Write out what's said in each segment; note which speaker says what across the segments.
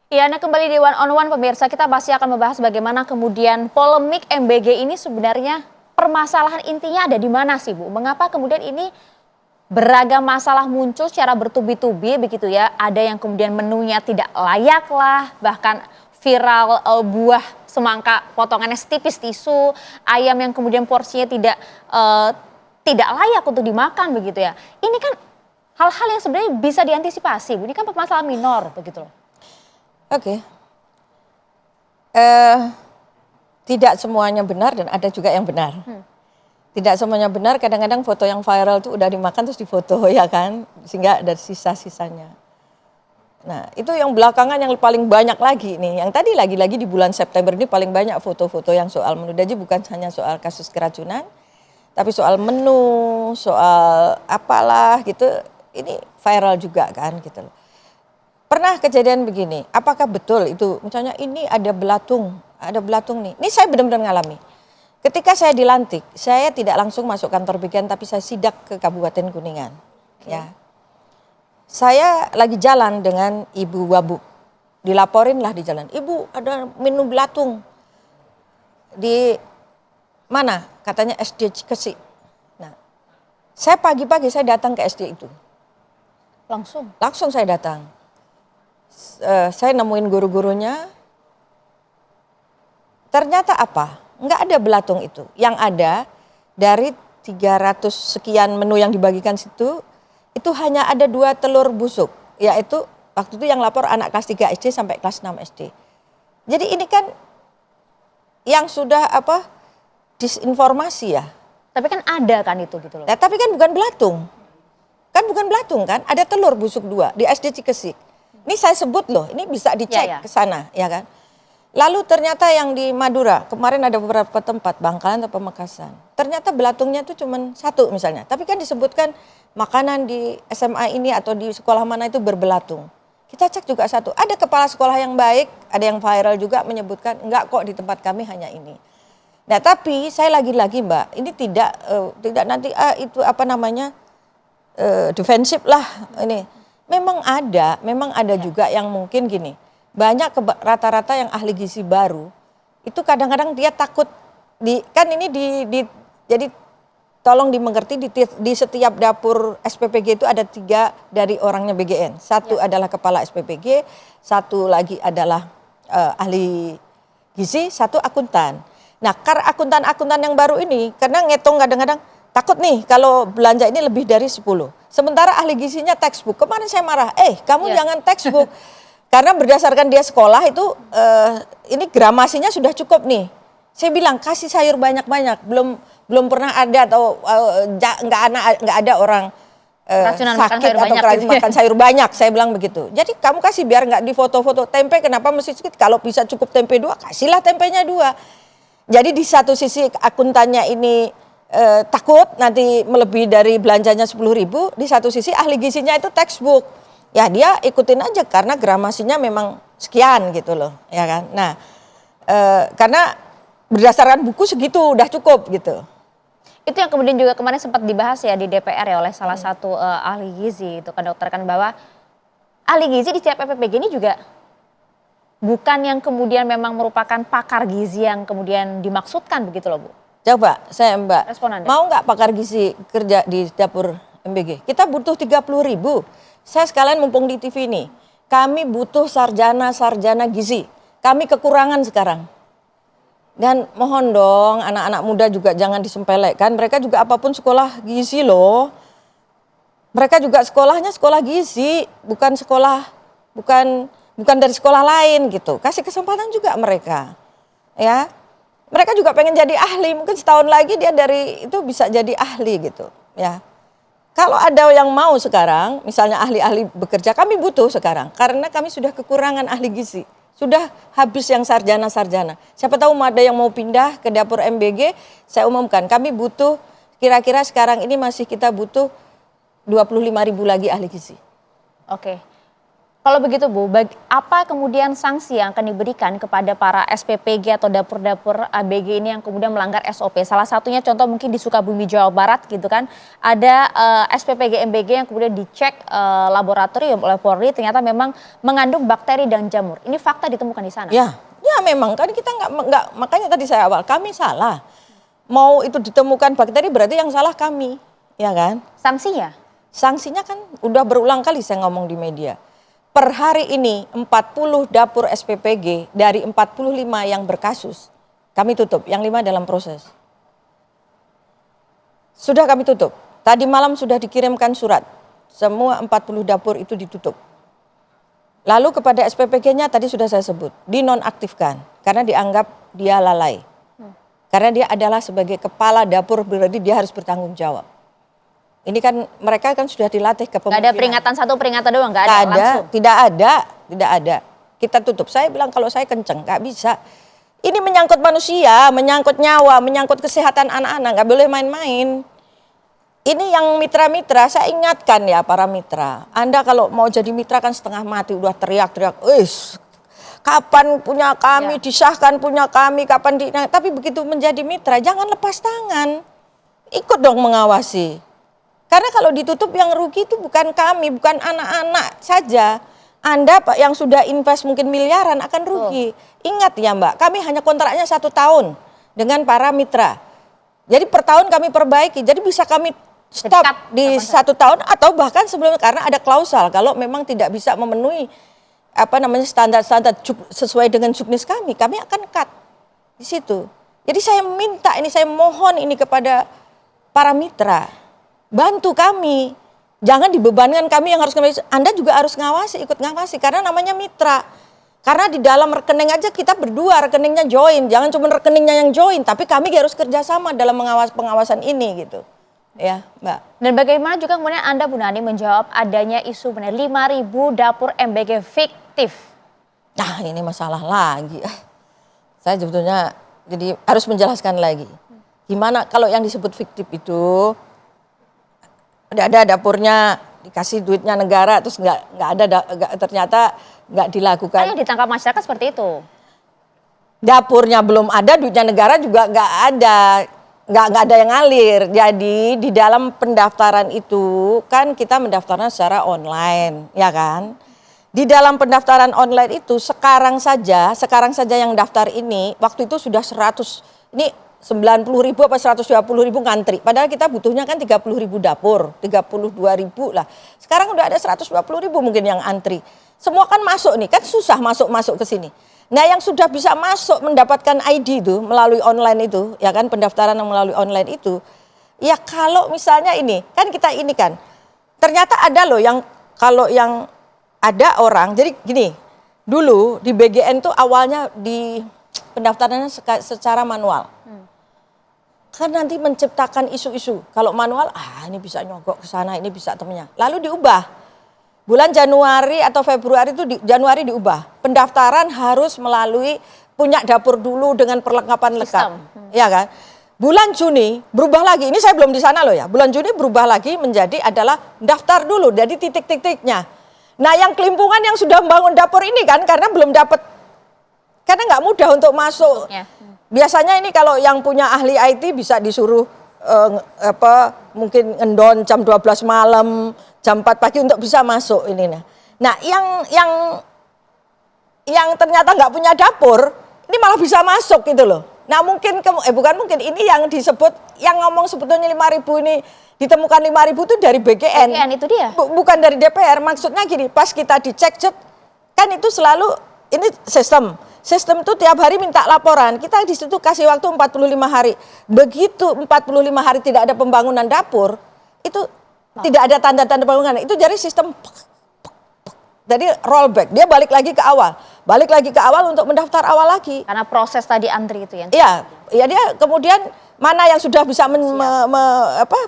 Speaker 1: Ya, nah kembali di One on One pemirsa, kita pasti akan membahas bagaimana kemudian polemik MBG ini sebenarnya permasalahan intinya ada di mana sih Bu? Mengapa kemudian ini beragam masalah muncul secara bertubi-tubi begitu ya? Ada yang kemudian menunya tidak layak lah, bahkan viral buah semangka potongannya setipis tisu, ayam yang kemudian porsinya tidak layak untuk dimakan begitu ya. Ini kan hal-hal yang sebenarnya bisa diantisipasi, Bu. Ini kan permasalahan minor begitu loh.
Speaker 2: Oke. Tidak semuanya benar dan ada juga yang benar. Tidak semuanya benar, kadang-kadang foto yang viral itu udah dimakan terus difoto ya kan, sehingga ada sisa-sisanya. Nah itu yang belakangan yang paling banyak lagi nih, yang tadi lagi-lagi di bulan September ini paling banyak foto-foto yang soal menu. Jadi bukan hanya soal kasus keracunan, tapi soal menu, soal apalah gitu, ini viral juga kan gitu loh. Pernah kejadian begini, apakah betul itu misalnya ini ada belatung nih. Ini saya benar-benar ngalami. Ketika saya dilantik, saya tidak langsung masuk kantor BGN tapi saya sidak ke Kabupaten Kuningan. Ya. Saya lagi jalan dengan Ibu Wabu. Dilaporin lah di jalan, "Ibu, ada menu belatung." Di mana? Katanya SD Cikesi. Nah, saya pagi-pagi saya datang ke SD itu. Langsung saya datang. Saya nemuin guru-gurunya, ternyata apa? Enggak ada belatung itu. Yang ada dari 300 sekian menu yang dibagikan situ, itu hanya ada 2 telur busuk. Yaitu waktu itu yang lapor anak kelas 3 SD sampai kelas 6 SD. Jadi ini kan yang sudah disinformasi ya.
Speaker 1: Tapi kan ada kan itu gitu loh.
Speaker 2: Nah, tapi kan bukan belatung. Kan, ada telur busuk 2 di SD Cikesik. Ini saya sebut loh, ini bisa dicek ke sana, ya kan. Lalu ternyata yang di Madura, kemarin ada beberapa tempat, Bangkalan atau Pamekasan. Ternyata belatungnya itu cuma 1 misalnya. Tapi kan disebutkan makanan di SMA ini atau di sekolah mana itu berbelatung. Kita cek juga 1. Ada kepala sekolah yang baik, ada yang viral juga menyebutkan, enggak kok di tempat kami hanya ini. Nah tapi saya lagi-lagi Mbak, ini tidak nanti itu defensif lah ini. Memang ada juga yang mungkin gini, banyak rata-rata yang ahli gizi baru, itu kadang-kadang dia takut, jadi tolong dimengerti di setiap dapur SPPG itu ada 3 dari orangnya BGN. 1 adalah kepala SPPG, 1 lagi adalah ahli gizi, 1 akuntan. Nah akuntan yang baru ini, karena ngitung kadang-kadang, takut nih kalau belanja ini lebih dari 10. Sementara ahli gizinya textbook. Kemarin saya marah, kamu jangan textbook. Karena berdasarkan dia sekolah itu, ini gramasinya sudah cukup nih. Saya bilang kasih sayur banyak-banyak. Belum pernah ada atau nggak ada orang sakit atau makan sayur banyak. Saya bilang begitu. Jadi kamu kasih biar nggak di foto-foto tempe. Kenapa mesti sedikit? Kalau bisa cukup tempe 2, kasihlah tempenya 2. Jadi di satu sisi akuntannya ini takut nanti melebihi dari belanjanya 10.000, di satu sisi ahli gizinya itu textbook. Ya dia ikutin aja karena gramasinya memang sekian gitu loh, ya kan. Nah, karena berdasarkan buku segitu udah cukup gitu.
Speaker 1: Itu yang kemudian juga kemarin sempat dibahas ya di DPR ya oleh salah satu ahli gizi itu kan dokter, kan bahwa ahli gizi di setiap PPPG ini juga bukan yang kemudian memang merupakan pakar gizi yang kemudian dimaksudkan begitu loh Bu.
Speaker 2: Coba saya Mbak,
Speaker 1: Responan,
Speaker 2: mau nggak pakar gizi kerja di dapur MBG? Kita butuh 30.000. Saya sekalian mumpung di TV ini, kami butuh sarjana gizi. Kami kekurangan sekarang. Dan mohon dong anak-anak muda juga jangan disempelekan. Mereka juga apapun sekolah gizi loh. Mereka juga sekolahnya sekolah gizi, bukan dari sekolah lain gitu. Kasih kesempatan juga mereka, ya. Mereka juga pengen jadi ahli, mungkin setahun lagi dia dari itu bisa jadi ahli gitu, ya. Kalau ada yang mau sekarang, misalnya ahli-ahli bekerja, kami butuh sekarang karena kami sudah kekurangan ahli gizi. Sudah habis yang sarjana-sarjana. Siapa tahu ada yang mau pindah ke dapur MBG, saya umumkan kami butuh kira-kira sekarang ini masih kita butuh 25.000 lagi ahli gizi.
Speaker 1: Oke. Kalau begitu Bu, apa kemudian sanksi yang akan diberikan kepada para SPPG atau dapur-dapur ABG ini yang kemudian melanggar SOP? Salah satunya contoh mungkin di Sukabumi, Jawa Barat gitu kan. Ada SPPG MBG yang kemudian dicek laboratorium oleh Polri ternyata memang mengandung bakteri dan jamur. Ini fakta ditemukan di sana.
Speaker 2: Ya, memang kan kita nggak makanya tadi saya awal kami salah. Mau itu ditemukan bakteri berarti yang salah kami, ya kan?
Speaker 1: Sanksinya?
Speaker 2: Sanksinya kan udah berulang kali saya ngomong di media. Per hari ini 40 dapur SPPG dari 45 yang berkasus kami tutup, yang 5 dalam proses. Sudah kami tutup. Tadi malam sudah dikirimkan surat. Semua 40 dapur itu ditutup. Lalu kepada SPPG-nya tadi sudah saya sebut, dinonaktifkan karena dianggap dia lalai. Karena dia adalah sebagai kepala dapur berarti dia harus bertanggung jawab. Ini kan mereka kan sudah dilatih kepemimpinan.
Speaker 1: Nggak ada peringatan satu, peringatan doang, nggak ada langsung?
Speaker 2: Tidak ada. Kita tutup. Saya bilang kalau saya kenceng, nggak bisa. Ini menyangkut manusia, menyangkut nyawa, menyangkut kesehatan anak-anak, nggak boleh main-main. Ini yang mitra-mitra, saya ingatkan ya para mitra. Anda kalau mau jadi mitra kan setengah mati, udah teriak-teriak, kapan punya kami, disahkan punya kami, tapi begitu menjadi mitra, jangan lepas tangan. Ikut dong mengawasi. Karena kalau ditutup yang rugi itu bukan kami, bukan anak-anak saja. Anda Pak yang sudah invest mungkin miliaran akan rugi. Ingat ya Mbak, kami hanya kontraknya 1 tahun dengan para mitra. Jadi per tahun kami perbaiki, jadi bisa kami stop di 1 tahun atau bahkan sebelumnya karena ada klausal kalau memang tidak bisa memenuhi standar-standar sesuai dengan juknis kami akan cut di situ. Jadi saya minta ini, saya mohon ini kepada para mitra. Bantu kami, jangan dibebankan kami yang harus ngawasi. Anda juga harus ngawasi, ikut ngawasi karena namanya mitra. Karena di dalam rekening aja kita berdua rekeningnya join, jangan cuma rekeningnya yang join, tapi kami harus kerjasama dalam pengawasan ini gitu, ya Mbak.
Speaker 1: Dan bagaimana juga kemudian Anda Bu Nani menjawab adanya isu benar 5.000 dapur MBG fiktif?
Speaker 2: Nah ini masalah lagi. Saya sebetulnya jadi harus menjelaskan lagi. Gimana kalau yang disebut fiktif itu? Ada dapurnya dikasih duitnya negara terus nggak ada ternyata nggak dilakukan.
Speaker 1: Yang ditangkap masyarakat seperti itu.
Speaker 2: Dapurnya belum ada, duitnya negara juga nggak ada yang ngalir. Jadi di dalam pendaftaran itu kan kita mendaftarnya secara online, ya kan? Di dalam pendaftaran online itu sekarang saja yang daftar ini waktu itu sudah 90.000 apa 120.000 ngantri. Padahal kita butuhnya kan 30.000 dapur, 32.000 lah. Sekarang udah ada 120.000 mungkin yang antri. Semua kan masuk nih, kan susah masuk ke sini. Nah yang sudah bisa masuk mendapatkan ID itu melalui online itu, ya kan pendaftaran yang melalui online itu. Ya kalau misalnya ini, kan kita ini kan. Ternyata ada loh yang kalau yang ada orang, jadi gini, dulu di BGN tuh awalnya di pendaftarannya secara manual. Kan nanti menciptakan isu-isu. Kalau manual, ini bisa nyogok ke sana, ini bisa temennya. Lalu diubah. Bulan Januari atau Februari itu Januari diubah. Pendaftaran harus melalui punya dapur dulu dengan perlengkapan lengkap. Ya kan? Bulan Juni berubah lagi. Ini saya belum di sana loh ya. Bulan Juni berubah lagi menjadi adalah daftar dulu. Jadi titik-titiknya. Nah yang kelimpungan yang sudah membangun dapur ini kan karena belum dapat. Karena nggak mudah untuk masuk. Biasanya ini kalau yang punya ahli IT bisa disuruh mungkin ngendon jam 12 malam, jam 4 pagi untuk bisa masuk ini. Nah, yang ternyata nggak punya dapur, ini malah bisa masuk gitu loh. Nah, bukan mungkin ini yang disebut yang ngomong sebetulnya 5.000 ini ditemukan 5.000 itu dari BGN.
Speaker 1: BGN itu dia.
Speaker 2: Bukan dari DPR. Maksudnya gini, pas kita dicek kan itu selalu ini Sistem itu tiap hari minta laporan. Kita di situ kasih waktu 45 hari. Begitu 45 hari tidak ada pembangunan dapur, itu tidak ada tanda-tanda pembangunan. Itu jadi sistem jadi rollback. Dia balik lagi ke awal. Balik lagi ke awal untuk mendaftar awal lagi.
Speaker 1: Karena proses tadi antri itu ya.
Speaker 2: Iya, dia kemudian mana yang sudah bisa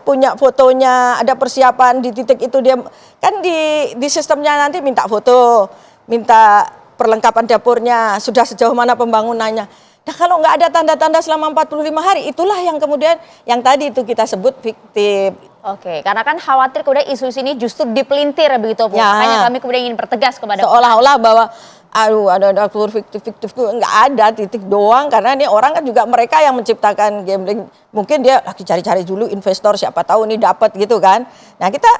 Speaker 2: punya fotonya, ada persiapan di titik itu dia kan di sistemnya nanti minta foto, minta perlengkapan dapurnya, sudah sejauh mana pembangunannya. Nah kalau nggak ada tanda-tanda selama 45 hari, itulah yang kemudian yang tadi itu kita sebut fiktif.
Speaker 1: Oke, karena kan khawatir kemudian isu ini justru dipelintir begitu Bu.
Speaker 2: Ya.
Speaker 1: Makanya kami kemudian ingin bertegas kepada
Speaker 2: Seolah-olah bahwa aduh ada daftar fiktif nggak ada, titik doang, karena ini orang kan juga mereka yang menciptakan gambling, mungkin dia lagi cari-cari dulu investor siapa tahu ini dapat gitu kan. Nah kita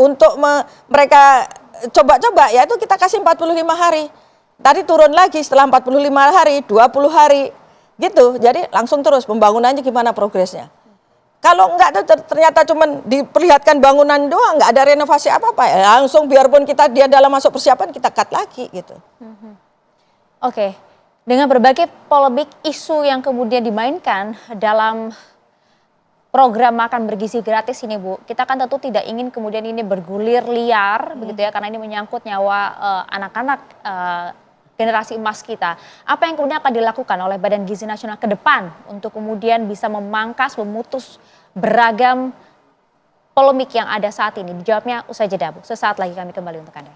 Speaker 2: untuk mereka coba-coba ya itu kita kasih 45 hari, tadi turun lagi setelah 45 hari 20 hari gitu, jadi langsung terus pembangunannya gimana progresnya. Kalau enggak tuh ternyata cuman diperlihatkan bangunan doang, nggak ada renovasi apa-apa, ya langsung biarpun dia dalam masuk persiapan kita cut lagi gitu.
Speaker 1: Oke, dengan berbagai polemik isu yang kemudian dimainkan dalam program makan bergizi gratis ini Bu, kita kan tentu tidak ingin kemudian ini bergulir liar begitu ya, karena ini menyangkut nyawa anak-anak generasi emas kita. Apa yang kemudian akan dilakukan oleh Badan Gizi Nasional ke depan untuk kemudian bisa memangkas, memutus beragam polemik yang ada saat ini? Dijawabnya usai jeda Bu. Sesaat lagi kami kembali untuk Anda.